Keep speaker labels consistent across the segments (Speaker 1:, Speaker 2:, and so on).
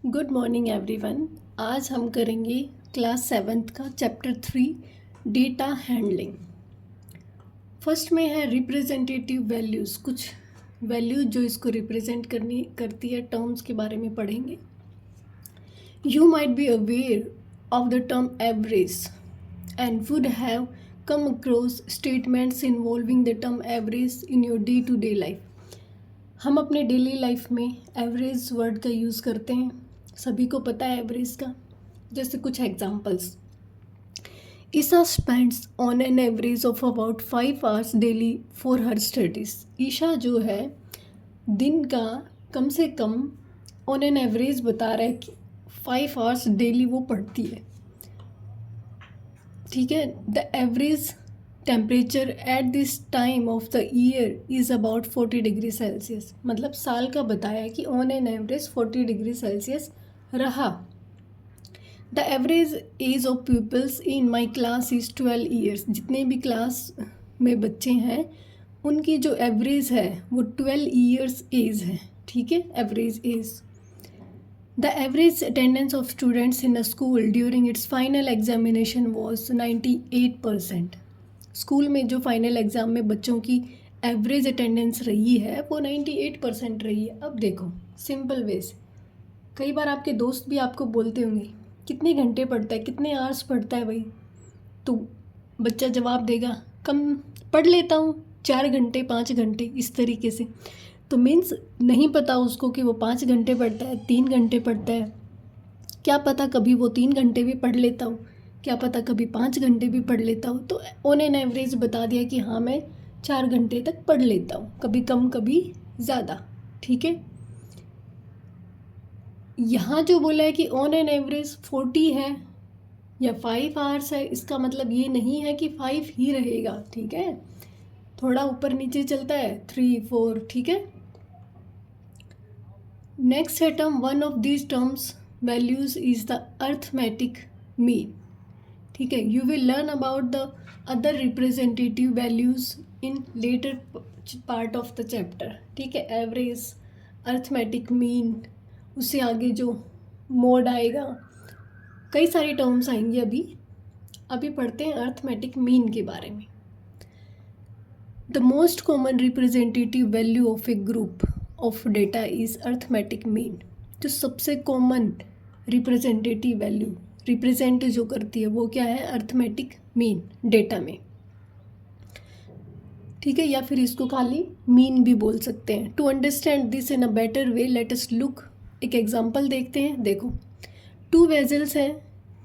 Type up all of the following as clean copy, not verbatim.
Speaker 1: Good morning everyone. आज हम करेंगे क्लास 7th का चैप्टर 3 डेटा हैंडलिंग। फर्स्ट में है रिप्रेजेंटेटिव वैल्यूज़। कुछ वैल्यूज जो इसको रिप्रेजेंट करती है टर्म्स के बारे में पढ़ेंगे। You might be aware of the term average and would have come across statements involving the term average in your day to day life. हम अपने डेली लाइफ में एवरेज वर्ड का यूज़ करते हैं, सभी को पता है एवरेज का। जैसे कुछ examples, Isha spends on an average of about 5 hours daily for her studies. Isha जो है दिन का कम से कम ऑन एन एवरेज बता रहा है कि 5 आवर्स डेली वो पढ़ती है। ठीक है। The average temperature at this time of the year is about 40 degree Celsius. मतलब साल का बताया कि on an average 40 degree Celsius रहा। The average age of peoples in my class is 12 years. जितने भी क्लास में बच्चे हैं उनकी जो एवरेज है वो 12 ईयर्स एज है। ठीक है, average age. The average attendance of students in a school during its final examination was 98%। School में जो फाइनल एग्ज़ाम में बच्चों की एवरेज अटेंडेंस रही है वो 98% रही है। अब देखो सिंपल वे से, कई बार आपके दोस्त भी आपको बोलते होंगे कितने घंटे पढ़ता है, कितने आवर्स पढ़ता है भाई, तो बच्चा जवाब देगा कम पढ़ लेता हूँ, 4 घंटे 5 घंटे, इस तरीके से। तो मीन्स नहीं पता उसको कि वो 5 घंटे पढ़ता है, 3 घंटे पढ़ता है। क्या पता कभी वो 3 घंटे भी पढ़ लेता हूँ, क्या पता कभी 5 घंटे भी पढ़ लेता हूँ। तो ऑन एन एवरेज बता दिया कि हाँ मैं 4 घंटे तक पढ़ लेता हूँ, कभी कम कभी ज़्यादा। ठीक है। यहाँ जो बोला है कि ऑन एन एवरेज 40 है या 5 आवर्स है, इसका मतलब ये नहीं है कि 5 ही रहेगा। ठीक है, थोड़ा ऊपर नीचे चलता है, 3 4। ठीक है। नेक्स्ट है term, one of these terms values is the arithmetic mean. ठीक है, you will learn about the other representative values in later part of the chapter. ठीक है, एवरेज, अर्थमेटिक मीन, उससे आगे जो मोड आएगा, कई सारी टर्म्स आएंगी। अभी पढ़ते हैं अर्थमेटिक मीन के बारे में। The most common representative value of A group of data is arithmetic mean. जो सबसे कॉमन रिप्रेजेंटेटिव वैल्यू रिप्रेजेंट जो करती है वो क्या है, अर्थमेटिक मीन डेटा में। ठीक है, या फिर इसको खाली मीन भी बोल सकते हैं। To understand this in a better way let us look, एक एग्जांपल देखते हैं। देखो 2 वेजल्स हैं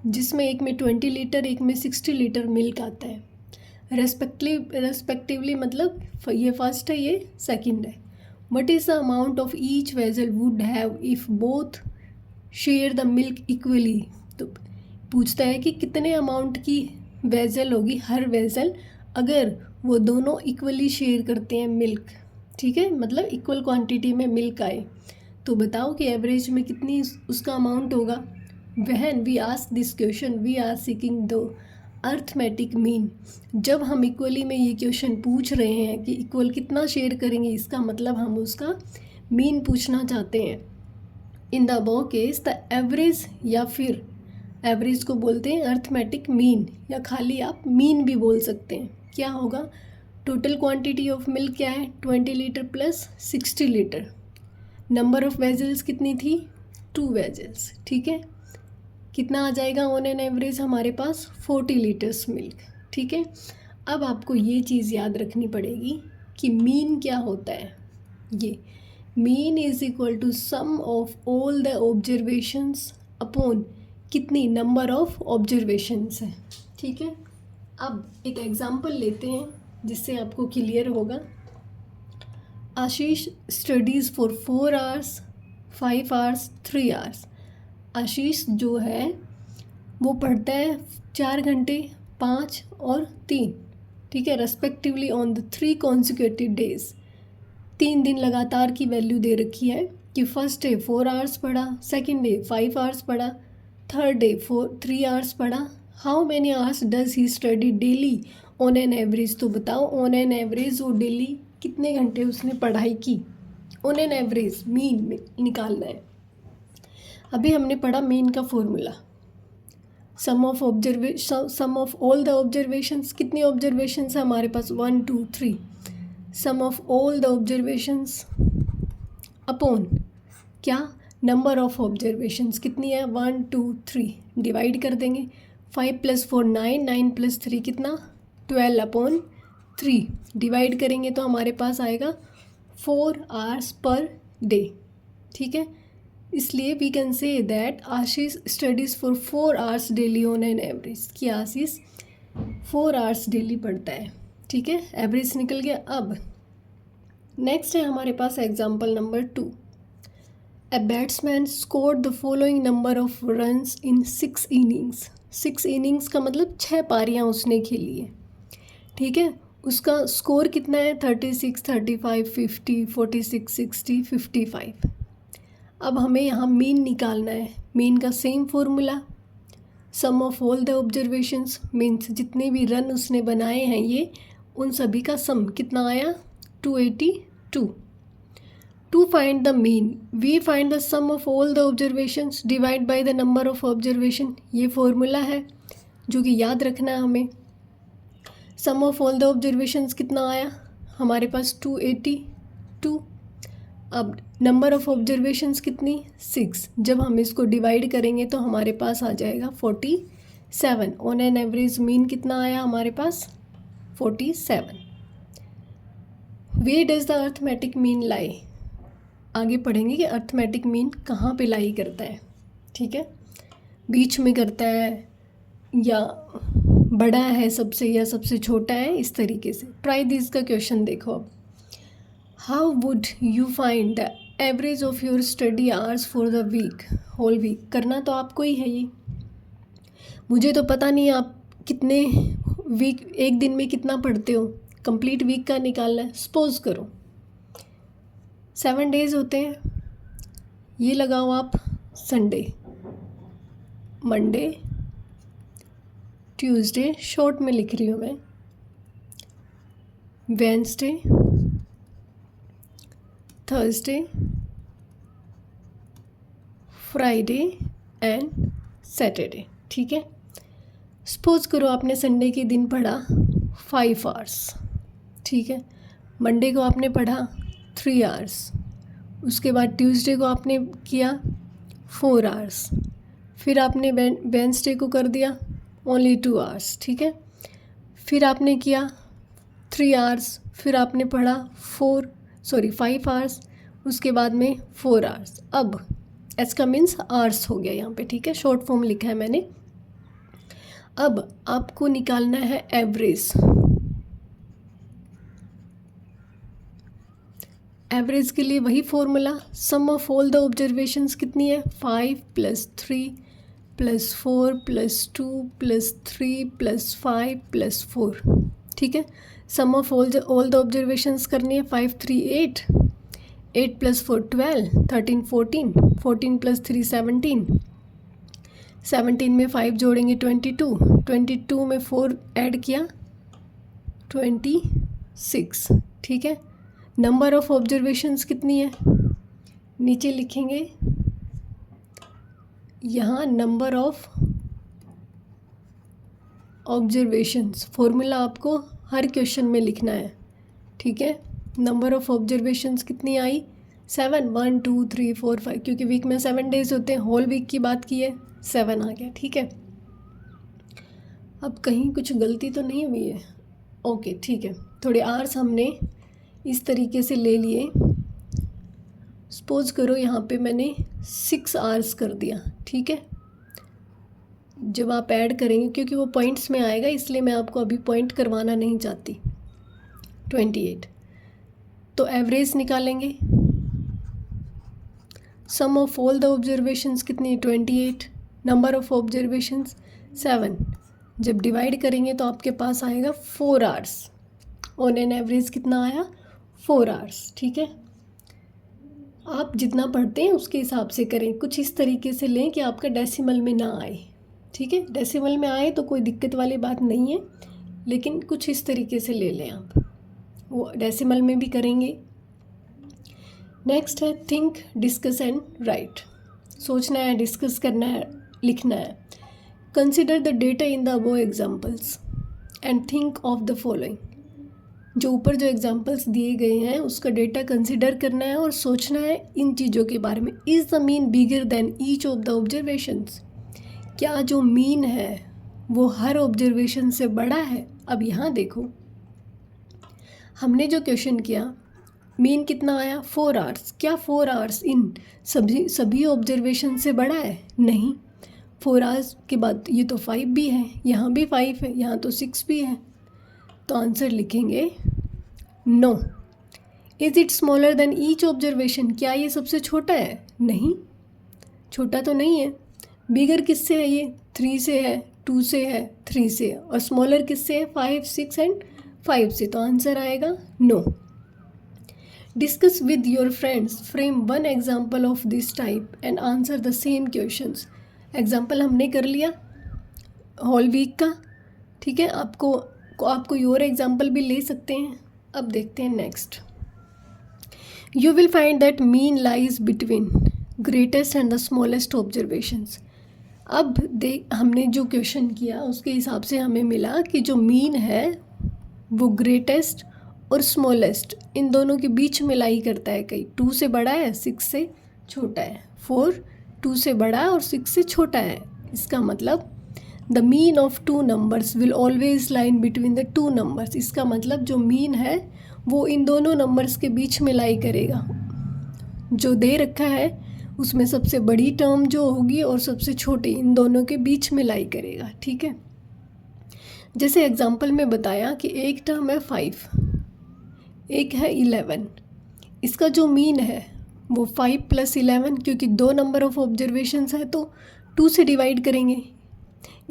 Speaker 1: जिसमें एक में 20 लीटर एक में 60 लीटर मिल्क आता है रेस्पेक्टिवली। मतलब ये फर्स्ट है, ये सेकंड है। What is the amount of each vessel would have if both share the milk equally. तो पूछता है कि कितने अमाउंट की वेजल होगी हर वेजल अगर वो दोनों इक्वली शेयर करते हैं मिल्क। ठीक है, मतलब इक्वल क्वांटिटी में मिल्क आए तो बताओ कि एवरेज में कितनी उसका अमाउंट होगा। When we ask this question we are seeking the arithmetic mean. जब हम इक्वली में ये क्वेश्चन पूछ रहे हैं कि इक्वल कितना शेयर करेंगे, इसका मतलब हम उसका मीन पूछना चाहते हैं। In the above case the average, या फिर एवरेज को बोलते हैं अर्थमेटिक मीन, या खाली आप मीन भी बोल सकते हैं। क्या होगा, टोटल क्वांटिटी ऑफ मिल्क क्या है, 20 litre plus 60 litre. Number of vessels कितनी थी, 2 वेजल्स। ठीक है, कितना आ जाएगा ऑन एन एवरेज हमारे पास, 40 लीटर्स मिल्क। ठीक है, अब आपको ये चीज़ याद रखनी पड़ेगी कि मीन क्या होता है। ये mean is equal to sum of all the observations upon कितनी, नंबर ऑफ ऑब्जर्वेशंस है। ठीक है, अब एक एग्जांपल लेते हैं जिससे आपको क्लियर होगा। Ashish studies for 4 hours 5 hours 3 hours. Ashish जो है वो पढ़ता है 4 घंटे 5 और 3। ठीक है, respectively on the 3 consecutive days. 3 दिन लगातार की वैल्यू दे रखी है कि फर्स्ट डे 4 आवर्स पढ़ा, सेकेंड डे 5 आवर्स पढ़ा, थर्ड डे 3 आवर्स पढ़ा। How many hours does he study daily on an average. तो बताओ ऑन एन एवरेज वो डेली कितने घंटे उसने पढ़ाई की, ऑन एन एवरेज मीन में निकालना है। अभी हमने पढ़ा मीन का formula, sum of all the observations, कितनी ऑब्जर्वेशंस है हमारे पास, 1 2 3, sum of all the observations upon क्या, नंबर ऑफ ऑब्जर्वेशंस कितनी है, 1 2 3, डिवाइड कर देंगे, 5 + 4 9, 9 + 3 कितना, 12/3, डिवाइड करेंगे तो हमारे पास आएगा 4 आवर्स पर डे, ठीक है। इसलिए we can say that Ashish studies for 4 hours daily on an average, कि आशीष 4 आवर्स डेली पढ़ता है, ठीक है, एवरेज निकल गया। अब नेक्स्ट है हमारे पास example number 2, a batsman scored the following number of runs in 6 innings, 6 innings का मतलब 6 पारियां उसने खेली है, ठीक है। उसका स्कोर कितना है, 36 35 50 46 60 55। अब हमें यहाँ मीन निकालना है, मीन का same formula, sum of all the observations means जितने भी रन उसने बनाए हैं ये, उन सभी का सम कितना आया, 282। To find the mean we find the sum of all the observations divide by the number of observation, ये फॉर्मूला है जो कि याद रखना है हमें। Sum of all the observations कितना आया हमारे पास, 282। अब नंबर ऑफ ऑब्जर्वेशंस कितनी, 6, जब हम इसको डिवाइड करेंगे तो हमारे पास आ जाएगा 47। ऑन एन एवरेज मीन कितना आया हमारे पास, 47। वे डज द अर्थमेटिक मीन लाई, आगे पढ़ेंगे कि अर्थमेटिक मीन कहाँ पे लाई करता है, ठीक है, बीच में करता है या बड़ा है सबसे या सबसे छोटा है, इस तरीके से। ट्राई दिस का क्वेश्चन देखो अब, how would you find the average of your study hours for the week, whole week, करना तो आपको ही है ये, मुझे तो पता नहीं आप कितने वीक, एक दिन में कितना पढ़ते हो, कंप्लीट वीक का निकालना है। सपोज करो 7 डेज होते हैं, ये लगाओ आप संडे, मंडे, ट्यूसडे, शॉर्ट में लिख रही हूँ मैं, Wednesday, Thursday, Friday and Saturday, ठीक है। सपोज करो आपने संडे के दिन पढ़ा 5 आवर्स, ठीक है, मंडे को आपने पढ़ा 3 आवर्स, उसके बाद ट्यूसडे को आपने किया 4 आवर्स, फिर आपने वेडनेसडे को कर दिया ओनली 2 आवर्स, ठीक है, फिर आपने किया 3 आवर्स, फिर आपने पढ़ा 5 आवर्स, उसके बाद में 4 आवर्स। अब एस का मीन्स आवर्स हो गया यहाँ पे, ठीक है, शॉर्ट फॉर्म लिखा है मैंने। अब आपको निकालना है एवरेज, एवरेज के लिए वही formula, sum of all the observations कितनी है, 5 + 3 + 4 + 2 + 3 + 5 + 4, ठीक है। Sum of all the observations करनी है, 5 3 8, 8 + 4 12, 13 14, 14 + 3 17, 17 में 5 जोड़ेंगे 22, 22 में 4 ऐड किया 26, ठीक है। नंबर ऑफ ऑब्जर्वेशंस कितनी है, नीचे लिखेंगे यहाँ नंबर ऑफ ऑब्जर्वेशंस, फॉर्मूला आपको हर क्वेश्चन में लिखना है, ठीक है। नंबर ऑफ ऑब्जर्वेशंस कितनी आई, 7, 1 2 3 4 5, क्योंकि वीक में 7 डेज होते हैं, होल वीक की बात की है, 7 आ गया, ठीक है। अब कहीं कुछ गलती तो नहीं हुई है, ओके, ठीक है। थोड़े आवर्स हमने इस तरीके से ले लिए, सपोज करो यहाँ पे मैंने 6 आवर्स कर दिया, ठीक है। जब आप ऐड करेंगे, क्योंकि वो पॉइंट्स में आएगा इसलिए मैं आपको अभी पॉइंट करवाना नहीं चाहती, 28, तो एवरेज निकालेंगे, सम ऑफ ऑल द ऑब्जर्वेशंस कितनी, 28, नंबर ऑफ ऑब्जर्वेशंस 7, जब डिवाइड करेंगे तो आपके पास आएगा 4 आवर्स, ऑन एन एवरेज कितना आया, 4 आवर्स, ठीक है। आप जितना पढ़ते हैं उसके हिसाब से करें, कुछ इस तरीके से लें कि आपका डेसिमल में ना आए, ठीक है। डेसिमल में आए तो कोई दिक्कत वाली बात नहीं है, लेकिन कुछ इस तरीके से ले लें आप, वो डेसिमल में भी करेंगे। नेक्स्ट है थिंक, डिस्कस एंड राइट। सोचना है, डिस्कस करना है, लिखना है। Consider the data in the above examples and think of the following. जो ऊपर जो एग्जाम्पल्स दिए गए हैं उसका डेटा कंसिडर करना है और सोचना है इन चीज़ों के बारे में। Is the mean bigger than each of the observations. क्या जो मीन है वो हर ऑब्जर्वेशन से बड़ा है? अब यहाँ देखो, हमने जो क्वेश्चन किया मीन कितना आया 4 आवर्स। क्या 4 आवर्स इन सभी ऑब्जर्वेशन से बड़ा है? नहीं। 4 आवर्स के बाद ये तो 5 भी है, यहाँ भी 5 है, यहाँ तो 6 भी है। तो आंसर लिखेंगे no. Is it smaller than each observation. क्या ये सबसे छोटा है? नहीं, छोटा तो नहीं है। बिगर किससे है? ये 3 से है, 2 से है, 3 से है। और स्मॉलर किससे है? 5, 6 एंड 5 से। तो आंसर आएगा no. Discuss with your friends, frame one example of this type and answer the same questions. Example हमने कर लिया होल वीक का, ठीक है। आप कोई और एग्जाम्पल भी ले सकते हैं। अब देखते हैं next. You will find that mean lies between greatest and the smallest observations. अब हमने जो क्वेश्चन किया उसके हिसाब से हमें मिला कि जो मीन है वो ग्रेटेस्ट और स्मॉलेस्ट इन दोनों के बीच में लाई करता है। कहीं 2 से बड़ा है, 6 से छोटा है। 4 2 से बड़ा और 6 से छोटा है। इसका मतलब the mean of 2 numbers will always line between the 2 numbers. इसका मतलब जो मीन है वो इन दोनों नंबर्स के बीच में लाई करेगा। जो दे रखा है उसमें सबसे बड़ी टर्म जो होगी और सबसे छोटी, इन दोनों के बीच में लाई करेगा, ठीक है। जैसे एग्जाम्पल में बताया कि एक टर्म है 5, एक है 11। इसका जो मीन है वो 5 + 11, क्योंकि 2 नंबर ऑफ ऑब्जर्वेशंस है तो 2 से डिवाइड करेंगे।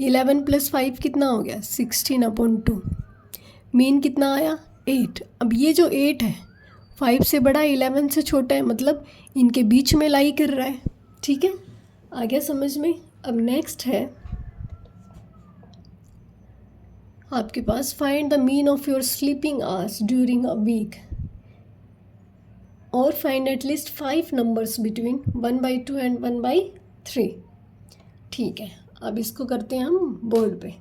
Speaker 1: 11 + 5 कितना हो गया? 16/2। मीन कितना आया? 8। अब ये जो 8 है 5 से बड़ा, 11 से छोटा है, मतलब इनके बीच में लाई कर रहा है, ठीक है। आ गया समझ में? अब नेक्स्ट है आपके पास find the mean of your sleeping hours during a week और find at least 5 numbers between 1/2 and 1/3। ठीक है, अब इसको करते हैं हम बोर्ड पे।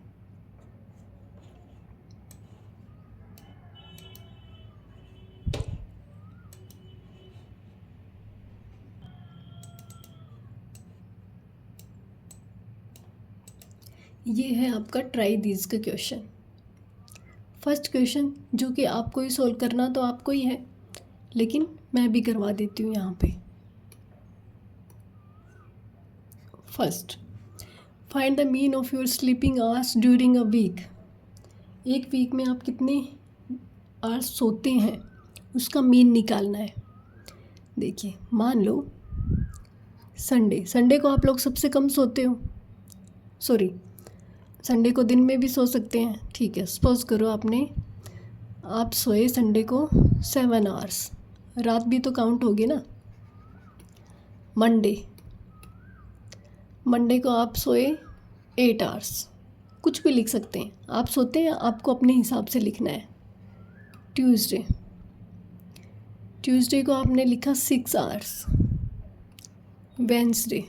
Speaker 1: ये है आपका ट्राई दीज का क्वेश्चन। फर्स्ट क्वेश्चन जो कि आपको ही सोल्व करना तो आपको ही है, लेकिन मैं भी करवा देती हूँ यहाँ पे। First, find the mean of your sleeping hours during a week. एक वीक में आप कितने आवर्स सोते हैं उसका मीन निकालना है। देखिए, मान लो संडे को आप लोग सबसे कम सोते हो। सॉरी, संडे को दिन में भी सो सकते हैं, ठीक है। सपोज करो आप सोए संडे को 7 आवर्स, रात भी तो काउंट होगी ना। मंडे को आप सोए 8 आवर्स, कुछ भी लिख सकते हैं आप। सोते हैं, आपको अपने हिसाब से लिखना है। ट्यूसडे को आपने लिखा 6 आवर्स। वेंसडे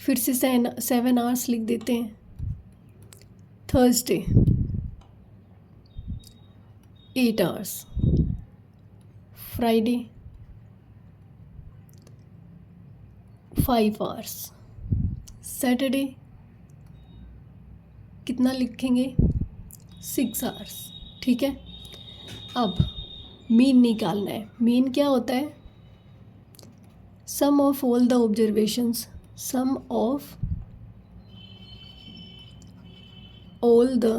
Speaker 1: फिर से 7 आवर्स लिख देते हैं। Thursday 8 hours. Friday 5 hours. Saturday कितना लिखेंगे? 6 आवर्स, ठीक है। अब मीन निकालना है। मीन क्या होता है? Sum of all the observations, sum of all the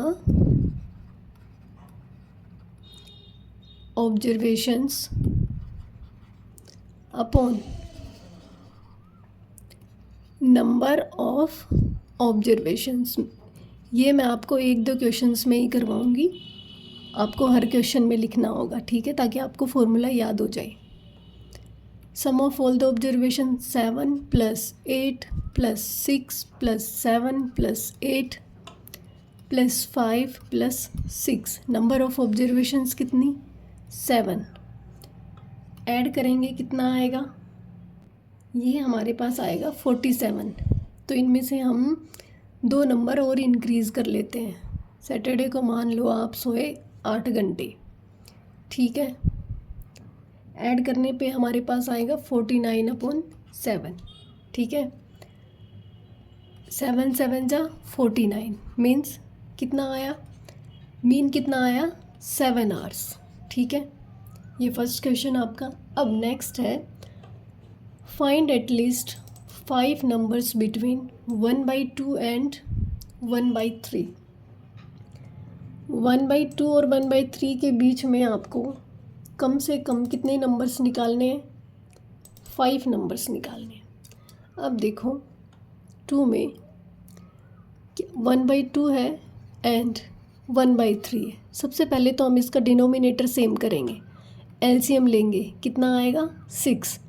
Speaker 1: observations upon number of observations। ये मैं आपको 1-2 क्वेश्चंस में ही करवाऊँगी, आपको हर क्वेश्चन में लिखना होगा, ठीक है, ताकि आपको फॉर्मूला याद हो जाए। Sum of all the observation 7 + 8 + 6 + 7 + 8 + 5 + 6। Number of observations कितनी? 7। ऐड करेंगे कितना आएगा? ये हमारे पास आएगा 47। तो इनमें से हम 2 नंबर और इंक्रीज़ कर लेते हैं। सैटरडे को मान लो आप सोए 8 घंटे, ठीक है। ऐड करने पे हमारे पास आएगा 49/7, ठीक है। 7 7 जा 49 मीन्स कितना आया, मीन कितना आया 7 आवर्स, ठीक है। ये फर्स्ट क्वेश्चन आपका। अब नेक्स्ट है find at least 5 numbers between 1/2 and 1/3। 1/2 और 1/3 के बीच में आपको कम से कम कितने नंबर्स निकालने हैं, 5 नंबर्स निकालने हैं। अब देखो 2 में 1/2 है एंड 1/3 है। सबसे पहले तो हम इसका डिनोमिनेटर सेम करेंगे, एलसीएम लेंगे, कितना आएगा 6,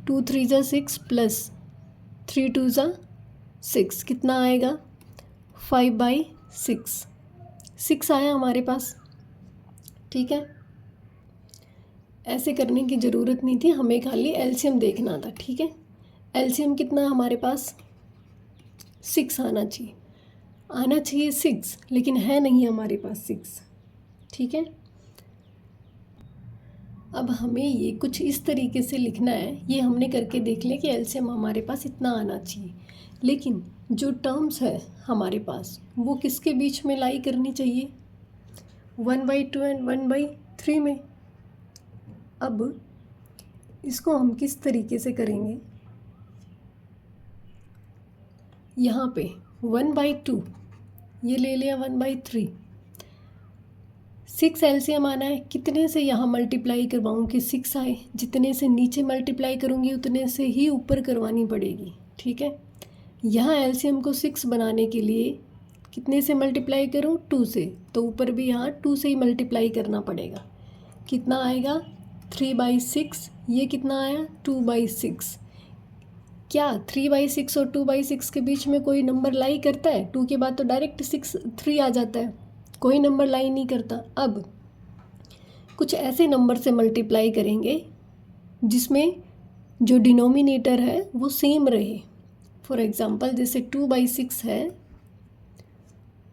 Speaker 1: 2 3 जा 6 प्लस 3 2 जा 6, कितना आएगा 5/6, 6 आया हमारे पास, ठीक है। ऐसे करने की ज़रूरत नहीं थी, हमें खाली एलसीएम देखना था, ठीक है। एलसीएम कितना हमारे पास 6 आना चाहिए 6, लेकिन है नहीं हमारे पास 6, ठीक है। अब हमें ये कुछ इस तरीके से लिखना है, ये हमने करके देख लिया कि एलसीएम हमारे पास इतना आना चाहिए, लेकिन जो टर्म्स है हमारे पास वो किसके बीच में लाई करनी चाहिए, 1/2 एंड 1/3 में। अब इसको हम किस तरीके से करेंगे, यहाँ पे 1/2 ये ले लिया, 1/3, 6 एलसीएम आना है, कितने से यहाँ मल्टीप्लाई करवाऊँ कि 6 आए, जितने से नीचे मल्टीप्लाई करूँगी उतने से ही ऊपर करवानी पड़ेगी, ठीक है। यहाँ एलसीएम को 6 बनाने के लिए कितने से मल्टीप्लाई करूँ, 2 से, तो ऊपर भी यहाँ 2 से ही मल्टीप्लाई करना पड़ेगा। कितना आएगा 3/6, ये कितना आया 2/6। क्या 3/6 और 2/6 के बीच में कोई नंबर लाई करता है, 2 के बाद तो डायरेक्ट 3 आ जाता है, कोई नंबर लाई नहीं करता। अब कुछ ऐसे नंबर से मल्टीप्लाई करेंगे जिसमें जो डिनोमिनेटर है वो सेम रहे। फॉर एग्ज़ाम्पल जैसे 2/6 है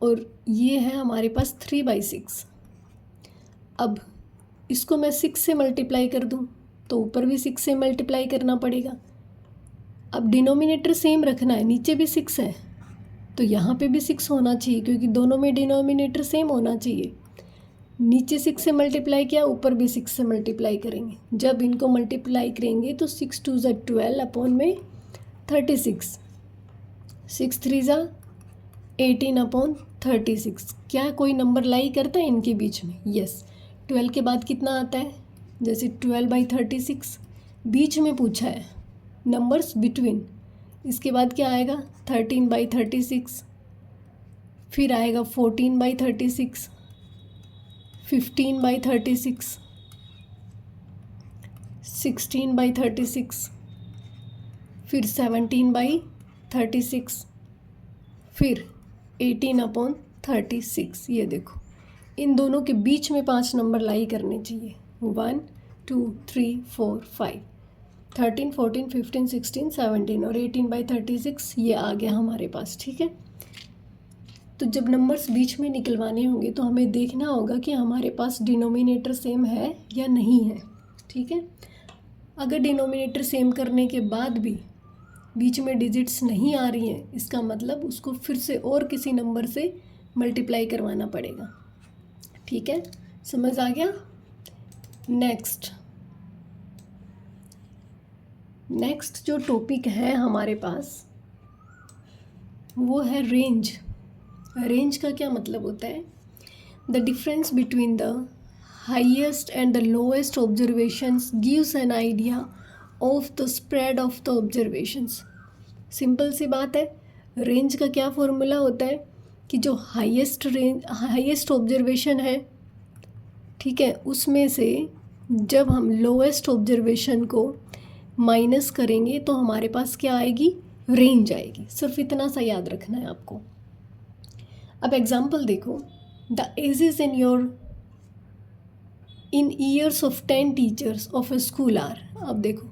Speaker 1: और ये है हमारे पास 3/6। अब इसको मैं 6 से मल्टीप्लाई कर दूं तो ऊपर भी 6 से मल्टीप्लाई करना पड़ेगा। अब डिनोमिनेटर सेम रखना है, नीचे भी 6 है तो यहाँ पे भी 6 होना चाहिए, क्योंकि दोनों में डिनोमिनेटर सेम होना चाहिए। नीचे 6 से मल्टीप्लाई किया, ऊपर भी 6 से मल्टीप्लाई करेंगे। जब इनको मल्टीप्लाई करेंगे तो 6 2 ज़ा 12 अपॉन में 36, 6 3 ज़ा 18/36। क्या कोई नंबर लाई करता है इनके बीच में, यस। 12 के बाद कितना आता है, जैसे 12/36 बीच में पूछा है, नंबर्स बिटवीन, इसके बाद क्या आएगा 13/36, फिर आएगा 14/36, 15/36, 16/36, फिर 17/36, फिर 18/36। ये देखो इन दोनों के बीच में 5 नंबर लाई करने चाहिए, 1 2 3 4 5, 13 14 15 16 17 और 18/36 ये आ गया हमारे पास, ठीक है। तो जब नंबर्स बीच में निकलवाने होंगे तो हमें देखना होगा कि हमारे पास डिनोमिनेटर सेम है या नहीं है, ठीक है। अगर डिनोमिनेटर सेम करने के बाद भी बीच में डिजिट्स नहीं आ रही हैं, इसका मतलब उसको फिर से और किसी नंबर से मल्टीप्लाई करवाना पड़ेगा, ठीक है। समझ आ गया। नेक्स्ट जो टॉपिक है हमारे पास वो है रेंज। रेंज का क्या मतलब होता है, the difference between the highest and the lowest observations gives an idea of the spread of the observations. Simple सी बात है, रेंज का क्या फॉर्मूला होता है कि जो हाईएस्ट ऑब्जर्वेशन है, ठीक है, उसमें से जब हम लोएस्ट ऑब्जर्वेशन को माइनस करेंगे तो हमारे पास क्या आएगी, रेंज आएगी। सिर्फ इतना सा याद रखना है आपको। अब एग्जाम्पल देखो, the ages in years of 10 teachers of a school are. अब देखो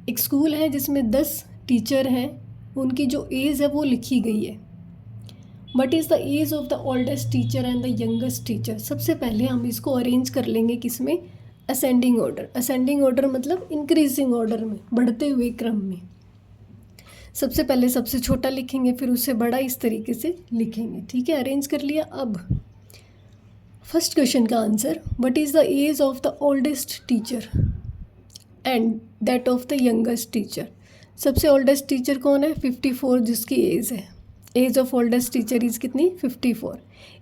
Speaker 1: एक स्कूल है जिसमें 10 टीचर हैं, उनकी जो एज है वो लिखी गई है। What is the age of the oldest teacher and the youngest teacher. सबसे पहले हम इसको अरेंज कर लेंगे किसमें, असेंडिंग ऑर्डर। असेंडिंग ऑर्डर मतलब इंक्रीजिंग ऑर्डर में, बढ़ते हुए क्रम में। सबसे पहले सबसे छोटा लिखेंगे, फिर उससे बड़ा, इस तरीके से लिखेंगे। ठीक है, अरेंज कर लिया। अब फर्स्ट क्वेश्चन का answer, what is the age of the oldest teacher and that of the youngest teacher. सबसे ओल्डेस्ट टीचर कौन है, 54 जिसकी एज है। Age of oldest teacher is कितनी, 54।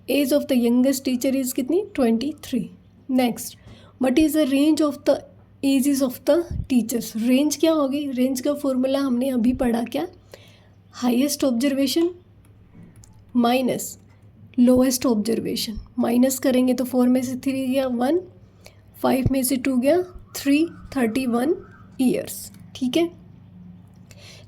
Speaker 1: Age of the youngest teacher is कितनी, 23। Next, what is the range of the ages of the teachers. Range क्या होगी, range का फॉर्मूला हमने अभी पढ़ा, क्या, highest observation minus lowest observation. Minus करेंगे तो 4 में से 3 गया 1, 5 में से 2 गया 3, 31 ईयर्स। ठीक है।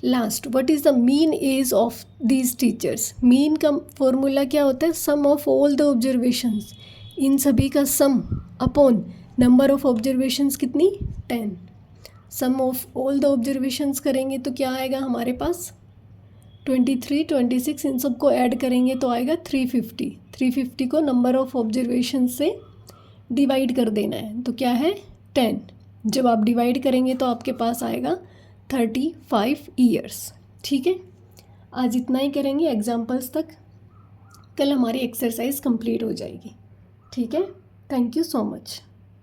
Speaker 1: Last, what is the mean age of these teachers. Mean का फॉर्मूला क्या होता है, sum of all the observations, इन सभी का sum upon number of observations कितनी, 10। Sum of all the observations करेंगे तो क्या आएगा हमारे पास, 23, 26, इन सबको ऐड करेंगे तो आएगा 350। 350 को नंबर ऑफ ऑब्जर्वेशन से डिवाइड कर देना है, तो क्या है 10। जब आप डिवाइड करेंगे तो आपके पास आएगा 35 ईयर्स। ठीक है, आज इतना ही करेंगे एग्जाम्पल्स तक, कल हमारी एक्सरसाइज कंप्लीट हो जाएगी। ठीक है, थैंक यू सो मच।